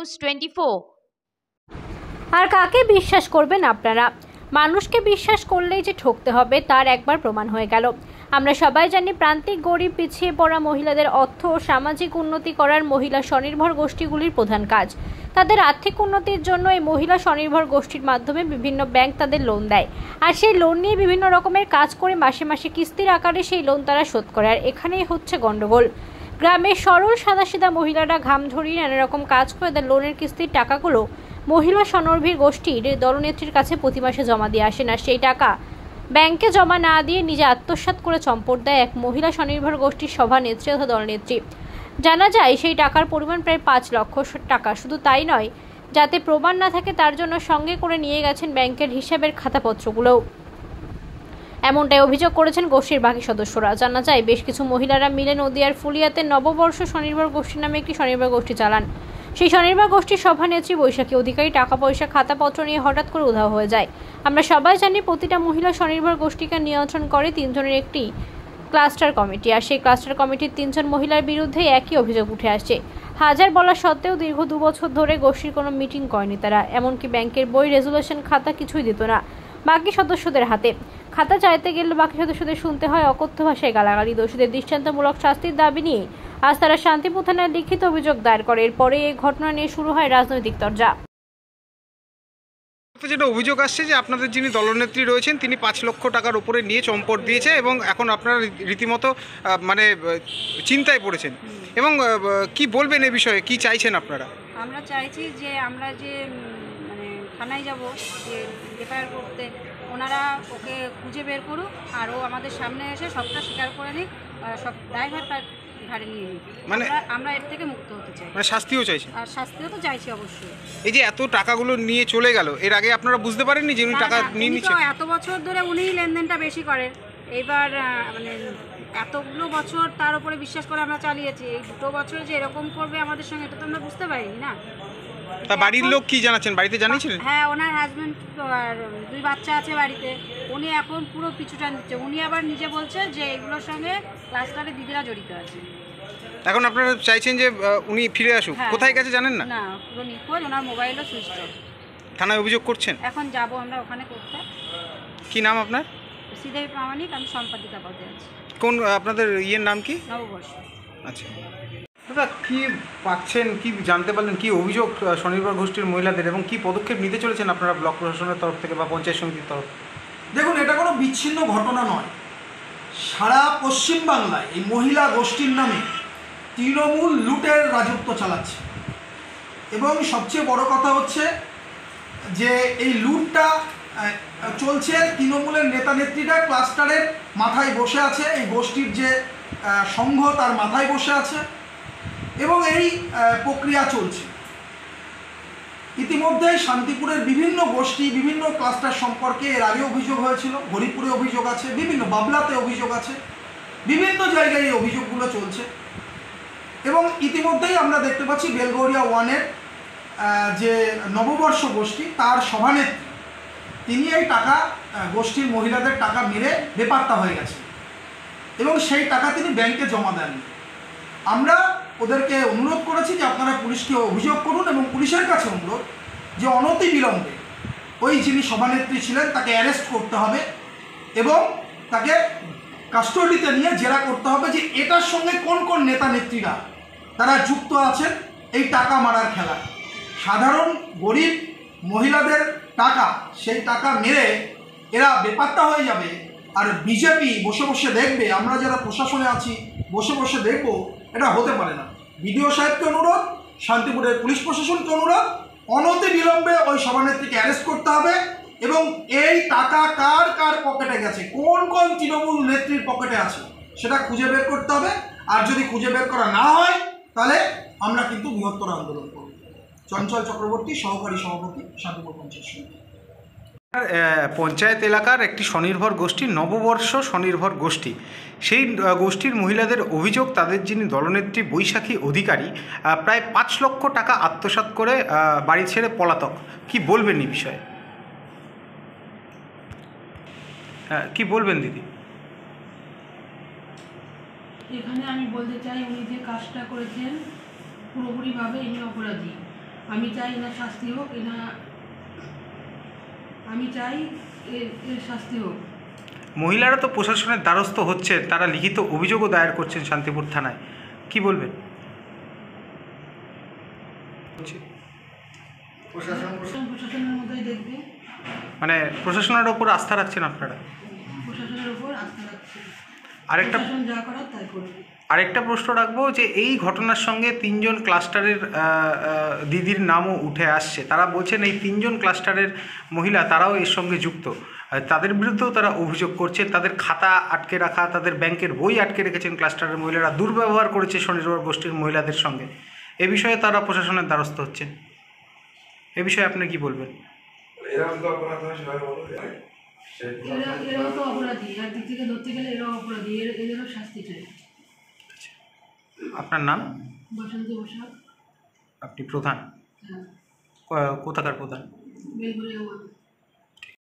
News 24। আর কাকে বিশ্বাস করবেন আপনারা? মানুষকে বিশ্বাস করলেই যে ঠকতে হবে তার একবার প্রমাণ হয়ে গেল। আমরা সবাই জানি প্রান্তিক, গরিব, পিছিয়ে পড়া মহিলাদের অর্থ ও সামাজিক উন্নতি করার মহিলা স্বনির্ভর গোষ্ঠীগুলির প্রধান কাজ। তাদের আর্থিক উন্নতির জন্য এই মহিলা স্বনির্ভর গোষ্ঠীর মাধ্যমে বিভিন্ন ব্যাংক তাদের লোন দেয়, আর সেই লোন নিয়ে বিভিন্ন রকমের কাজ করে মাসে মাসে কিস্তির আকারে সেই লোন তারা শোধ করে। আর এখানেই হচ্ছে গন্ডগোল। গ্রামের সরল সাদাসিধা মহিলারা ঘাম ঝরিয়ে নানা রকম কাজ করে তাদের লোনের কিস্তির টাকাগুলো মহিলা স্বনির্ভর গোষ্ঠীর দলনেত্রীর কাছে প্রতি মাসে জমা দিয়ে আসেন। আর সেই টাকা ব্যাংকে জমা না দিয়ে নিজে আত্মসাৎ করে চম্পট দেয় এক মহিলা স্বনির্ভর গোষ্ঠীর সভানেত্রী তথা দলনেত্রী। জানা যায় সেই টাকার পরিমাণ প্রায় 5 লক্ষ টাকা। শুধু তাই নয়, যাতে প্রমাণ না থাকে তার জন্য সঙ্গে করে নিয়ে গেছেন ব্যাংকের হিসাবের খাতাপত্রগুলোও। এমনটাই অভিযোগ করেছেন গোষ্ঠীর বাকি সদস্যরা। জানা যায় বেশ কিছু মহিলারা মিলে নদিয়ার ফুলিয়াতে নববর্ষ স্বনির্ভর গোষ্ঠী নামে একটি স্বনির্ভর গোষ্ঠী চালান। সেই স্বনির্ভর গোষ্ঠীর সভানেত্রী বৈশাখী অধিকারী টাকা পয়সা খাতাপত্র নিয়ে হঠাৎ করে উধাও হয়ে যায়। আমরা সবাই জানি প্রতিটা মহিলা স্বনির্ভর গোষ্ঠীকে নিয়ন্ত্রণ করে 3 জনের একটি ক্লাস্টার কমিটি। আর সেই ক্লাস্টার কমিটির 3 জন মহিলার বিরুদ্ধে একই অভিযোগ উঠে আসছে। হাজার বলা সত্ত্বেও দীর্ঘ 2 বছর ধরে গোষ্ঠীর কোনো মিটিং করেনি তারা। এমনকি ব্যাংকের বই, রেজুলেশন খাতা কিছুই দিত না বাকি সদস্যদের হাতে। খাতা চাইতে গেলে বাকি সদস্যদের শুনতে হয় অকথ্য ভাষায় গালাগালি। দোষীদের দৃষ্টান্তমূলক শাস্তির দাবি নিয়ে আজ তারা শান্তিপুর থানায় লিখিত অভিযোগ দায়ের করে। এরপরে এই ঘটনা নিয়ে শুরু হয় রাজনৈতিক তরজা। যেটা অভিযোগ আসছে যে আপনাদের যিনি দলনেত্রী রয়েছেন তিনি 5 লক্ষ টাকার উপরে নিয়ে চম্পট দিয়েছে এবং এখন আপনারা রীতিমতো মানে চিন্তায় পড়েছেন এবং কি বলবেন এই বিষয়ে, কি চাইছেন আপনারা? আমরা চাইছি যে আমরা যে মানে থানায় যাব যে এফআইআর করতে, ওনারা ওকে খুঁজে বের করুক আর ও আমাদের সামনে এসে সবটা স্বীকার করে নিক, সব ড্রাইভারটা ঘাড়ে নিয়ে নিক। মানে আমরা এর থেকে মুক্ত হতে চাই। মানে শাস্তিও চাইছেন? আর শাস্তিও তো চাইছি অবশ্যই। এই যে এত টাকাগুলো নিয়ে চলে গেল, এর আগে আপনারা বুঝতে পারেননি যে উনি টাকা নিয়ে নিচ্ছে? এত বছর ধরে উনিই লেনদেনটা বেশি করেন। এইবার মানে এতগুলো বছর তার উপরে বিশ্বাস করে আমরা চালিয়েছি, এই 2 বছর যে এরকম করবে আমাদের সঙ্গে এটা তো আমরা বুঝতে পারিনি না। তা বাড়ির লোক কি জানাচ্ছেন? বাড়িতে জানিয়েছিলেন? হ্যাঁ, ওনার হাজব্যান্ড আর 2 বাচ্চা আছে বাড়িতে। উনি এখন পুরো পিছুটান দিচ্ছে। উনি আবার নিজে বলছে যে এগুলোর সঙ্গে ক্লাস্টারে দিদিরা জড়িত আছে। এখন আপনারা চাইছেন যে উনি ফিরে আসুক? কোথায় গেছে জানেন না? না, পুরো নিখোঁজ। ওনার মোবাইলও সুইচ অফ। থানায় অভিযোগ করছেন? এখন যাব আমরা ওখানে করতে। কি নাম আপনার? শ্রীদেবী প্রামাণিক, আমি সম্পাদিকা পদে আছি। কোন আপনাদের ইয়ের নাম কি? নববর্ষ। আচ্ছা দাদা, কি পাচ্ছেন, কি জানতে পারলেন, কি অভিযোগ স্বনির্ভর গোষ্ঠীর মহিলাদের এবং কি পদক্ষেপ নিতে চলেছেন আপনারা ব্লক প্রশাসনের তরফ থেকে বা পঞ্চায়েত সমিতির তরফ? দেখুন, এটা কোনো বিচ্ছিন্ন ঘটনা নয়। সারা পশ্চিমবাংলায় এই মহিলা গোষ্ঠীর নামে তৃণমূল লুটের রাজত্ব চালাচ্ছে এবং সবচেয়ে বড় কথা হচ্ছে যে এই লুটটা চলছে তৃণমূলের নেতা নেত্রীরা ক্লাস্টারের মাথায় বসে আছে, এই গোষ্ঠীর যে সংঘ তার মাথায় বসে আছে এবং এই প্রক্রিয়া চলছে। ইতিমধ্যেই শান্তিপুরের বিভিন্ন গোষ্ঠী, বিভিন্ন ক্লাস্টার সম্পর্কে এর আগে অভিযোগ হয়েছিল, হরিপুরে অভিযোগ আছে, বিভিন্ন বাবলাতে অভিযোগ আছে, বিভিন্ন জায়গায় এই অভিযোগগুলো চলছে এবং ইতিমধ্যেই আমরা দেখতে পাচ্ছি বেলগড়িয়া 1-এর যে নববর্ষ গোষ্ঠী তার সভানেত্রী তিনি এই টাকা গোষ্ঠীর মহিলাদের টাকা মেরে বেপাত্তা হয়ে গেছে এবং সেই টাকা তিনি ব্যাংকে জমা দেননি। আমরা ওদেরকে অনুরোধ করেছি যে আপনারা পুলিশকে অভিযোগ করুন এবং পুলিশের কাছে অনুরোধ যে অনতি বিলম্বে ওই যিনি সভানেত্রী ছিলেন তাকে অ্যারেস্ট করতে হবে এবং তাকে কাস্টডিতে নিয়ে জেরা করতে হবে যে এটার সঙ্গে কোন কোন নেতা নেত্রীরা তারা যুক্ত আছেন এই টাকা মারার খেলা। সাধারণ গরিব মহিলাদের টাকা, সেই টাকা মেরে এরা বেপাত্তা হয়ে যাবে আর বিজেপি বসে বসে দেখবে, আমরা যারা প্রশাসনে আছি বসে বসে দেখব, এটা হতে পারে না। বিডিও সাহেবকে অনুরোধ, শান্তিপুরের পুলিশ প্রশাসনকে অনুরোধ, অনতি বিলম্বে ওই সভানেত্রীকে অ্যারেস্ট করতে হবে এবং এই টাকা কার কার পকেটে গেছে, কোন কোন তৃণমূল নেত্রীর পকেটে আছে সেটা খুঁজে বের করতে হবে। আর যদি খুঁজে বের করা না হয় তাহলে আমরা কিন্তু বৃহত্তর আন্দোলন করব। চঞ্চল চক্রবর্তী, সহকারী সভাপতি, শান্তিপুর পঞ্চায়েত সমিতি। পঞ্চায়েত এলাকার একটি স্বনির্ভর গোষ্ঠী নববর্ষ স্বনির্ভর গোষ্ঠী, সেই গোষ্ঠীর মহিলাদের অভিযোগ তাদের যিনি দলনেত্রী বৈশাখী অধিকারী প্রায় 5 লক্ষ টাকা আত্মসাৎ করে বাড়ি ছেড়ে পলাতক। কি বলবেন এই বিষয়ে? কি বলবেন দিদি? এখানে আমি বলতে চাই উনি যে কাজটা করেছেন পুরোপুরিভাবে ইনি অপরাধী। আমি চাই এনার শাস্তি হোক, আমি চাই এর শাস্তি হোক। মহিলারা তো প্রশাসনের দ্বারস্থ হচ্ছে, তারা লিখিত অভিযোগও দায়ের করছেন শান্তিপুর থানায়, কি বলবেন? প্রশাসনের মধ্যেই দেখবে, মানে প্রশাসনের ওপর আস্থা রাখছেন আপনারা? প্রশাসনের উপর আস্থা রাখছে, আরেকটা প্রশাসন যা করার তাই করবে। আরেকটা প্রশ্ন রাখবো যে এই ঘটনার সঙ্গে 3 জন ক্লাস্টারের দিদির নামও উঠে আসছে, তারা বলছেন এই 3 জন ক্লাস্টারের মহিলা তারাও এর সঙ্গে যুক্ত, তাদের বিরুদ্ধেও তারা অভিযোগ করছে, তাদের খাতা আটকে রাখা, তাদের ব্যাংকের বই আটকে রেখেছেন ক্লাস্টারের মহিলারা, দুর্ব্যবহার করেছে স্বনির্ভর গোষ্ঠীর মহিলাদের সঙ্গে। এ বিষয়ে তারা প্রশাসনের দ্বারস্থ হচ্ছেন, এ বিষয়ে আপনি কি বলবেন? এরাও তো অপরাধী, একদিক থেকে ধরতে গেলে এরাও অপরাধী, এদেরও শাস্তি চাই। আপনার নাম? বসন্তী বসাক। আপনি প্রধান? হ্যাঁ, কোথাকার প্রধান? বেলঘরিয়া ওয়ান।